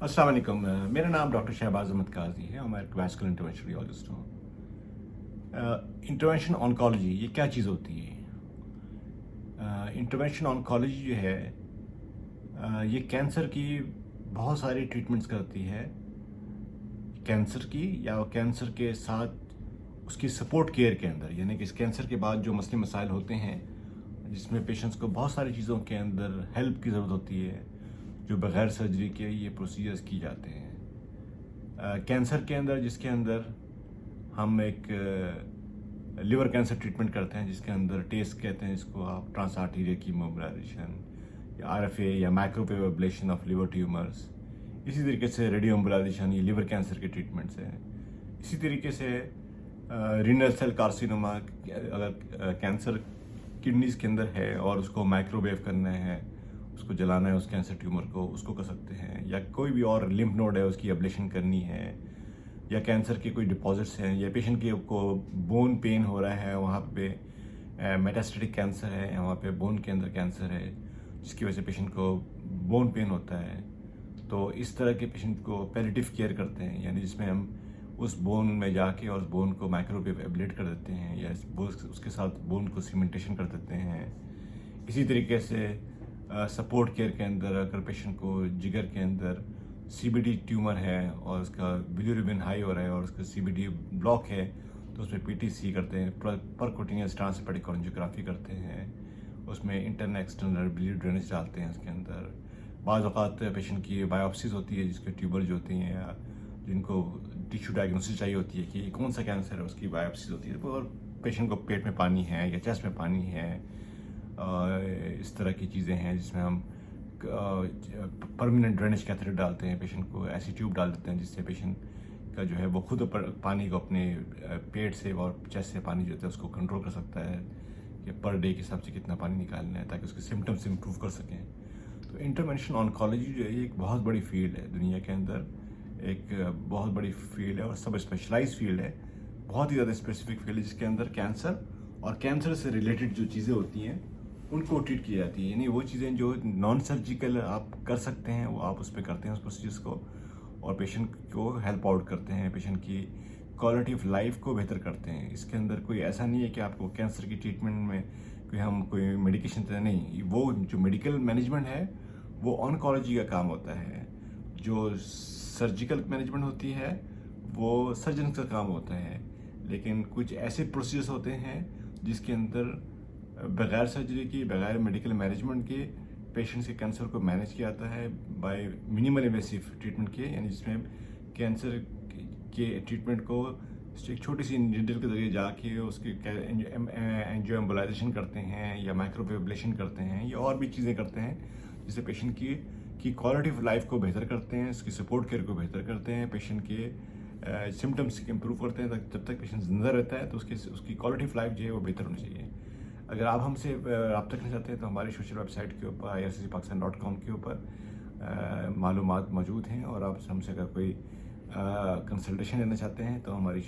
अस्सलाम वालेकुम। मेरा नाम डॉक्टर शहबाज अहमद काजी है और मैं एक वैस्कुलर इंटरवेंशन रेडियोलॉजिस्ट हूँ। इंटरवेंशन ऑन्कोलॉजी ये क्या चीज़ होती है? इंटरवेंशन ऑन्कोलॉजी जो है ये कैंसर की बहुत सारी ट्रीटमेंट्स करती है। कैंसर की या कैंसर के साथ उसकी सपोर्ट केयर के अंदर, यानी कि इस कैंसर के बाद जो मसले मसाइल होते हैं जिसमें पेशेंट्स को बहुत सारी चीज़ों के अंदर हेल्प की ज़रूरत होती है, जो बगैर सर्जरी के ये प्रोसीजर्स की जाते हैं। कैंसर के अंदर जिसके अंदर हम एक लिवर कैंसर ट्रीटमेंट करते हैं, जिसके अंदर टेस्ट कहते हैं, जिसको आप ट्रांस आर्टीरियल कीमोबलाइजेशन या आरएफए या microwave ablation of liver tumours, इसी तरीके से रेडियो एम्बोलाइजेशन ये लिवर कैंसर के ट्रीटमेंट्स हैं। इसी तरीके से रीनल सेल कार्सिनोमा, अगर कैंसर किडनीज के अंदर है और उसको माइक्रोवेव करना है, उसको जलाना है उस कैंसर ट्यूमर को, उसको कर सकते हैं। या कोई भी और लिम्फ नोड है उसकी एब्लेशन करनी है, या कैंसर के कोई डिपॉजिट्स हैं, या पेशेंट के को बोन पेन हो रहा है, वहाँ पे मेटास्टेटिक कैंसर है, वहाँ पे बोन के अंदर कैंसर है जिसकी वजह से पेशेंट को बोन पेन होता है। तो इस तरह के पेशेंट को पैलिएटिव केयर करते हैं, यानी जिसमें हम उस बोन में जाके और उस बोन को माइक्रोवेव एब्लेट कर देते हैं या उसके साथ बोन को सीमेंटेशन कर देते हैं। इसी तरीके से सपोर्ट केयर के अंदर अगर पेशेंट को जिगर के अंदर सीबीडी ट्यूमर है और उसका बिलिरुबिन हाई हो रहा है और उसका सीबीडी ब्लॉक है, तो उसमें पीटीसी करते हैं, परक्यूटेनियस ट्रांसहेपेटिक एंजियोग्राफी करते हैं, उसमें इंटरनल एक्सटर्नल ब्लीड ड्रेनेज डालते हैं उसके अंदर। बाज़ औक़ात पेशेंट की बायोप्सीज होती है जिसके ट्यूबर जो होती हैं या जिनको टिश्यू डायग्नोसिस चाहिए होती है कि कौन सा कैंसर है, उसकी बायोप्सीज होती है। और पेशेंट को पेट में पानी है या चेस्ट में पानी है, इस तरह की चीज़ें हैं जिसमें हम परमानेंट ड्रेनेज कैथेटर डालते हैं, पेशेंट को ऐसी ट्यूब डाल देते हैं जिससे पेशेंट का जो है वो खुद पानी को अपने पेट से और चेस्ट से पानी जो होता है उसको कंट्रोल कर सकता है कि पर डे के हिसाब से कितना पानी निकालना है ताकि उसके सिम्टम्स इम्प्रूव कर सकें। तो इंटरवेंशन ऑन्कोलॉजी जो है ये एक बहुत बड़ी फील्ड है दुनिया के अंदर, एक बहुत बड़ी फील्ड है और सब स्पेशलाइज फील्ड है, बहुत ही ज़्यादा स्पेसिफिक फील्ड है जिसके अंदर कैंसर और कैंसर से रिलेटेड जो चीज़ें होती हैं उनको ट्रीट की जाती है। यानी वो चीज़ें जो नॉन सर्जिकल आप कर सकते हैं वो आप उस पर करते हैं उस प्रोसीजर्स को, और पेशेंट को हेल्प आउट करते हैं, पेशेंट की क्वालिटी ऑफ लाइफ को बेहतर करते हैं। इसके अंदर कोई ऐसा नहीं है कि आपको कैंसर की ट्रीटमेंट में कोई मेडिकेशन तो नहीं, वो जो मेडिकल मैनेजमेंट है वो ऑन्कोलॉजी का काम होता है। जो सर्जिकल मैनेजमेंट होती है वो सर्जन का काम होता है। लेकिन कुछ ऐसे प्रोसीजर्स होते हैं जिसके अंदर बगैर सर्जरी की, बगैर मेडिकल मैनेजमेंट के पेशेंट्स के कैंसर को मैनेज किया जाता है बाय मिनिमल इन्वेसिव ट्रीटमेंट के, यानी जिसमें कैंसर के ट्रीटमेंट को एक छोटी सी नीडल के जरिए जाके उसके एंजियो एम्बोलाइजेशन करते हैं या माइक्रोवेव एब्लेशन करते हैं या और भी चीज़ें करते हैं जिससे पेशेंट की क्वालिटी ऑफ लाइफ को बेहतर करते हैं, उसकी सपोर्ट केयर को बेहतर करते हैं, पेशेंट के सिम्टम्स इंप्रूव करते हैं। जब तक पेशेंट जिंदा रहता है तो उसकी क्वालिटी ऑफ लाइफ जो है वो बेहतर होनी चाहिए। अगर आप हमसे रब्ता करना चाहते हैं तो हमारी सोशल वेबसाइट के ऊपर irccpakistan.com के ऊपर मालूमात मौजूद हैं, और आप हमसे अगर कोई कंसल्टेशन लेना चाहते हैं तो हमारी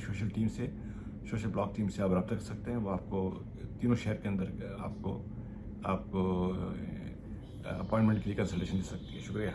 सोशल ब्लॉक टीम से आप रब्ता कर सकते हैं। वो आपको तीनों शहर के अंदर आपको अपॉइंटमेंट के लिए कंसल्टेशन दे सकती है। शुक्रिया।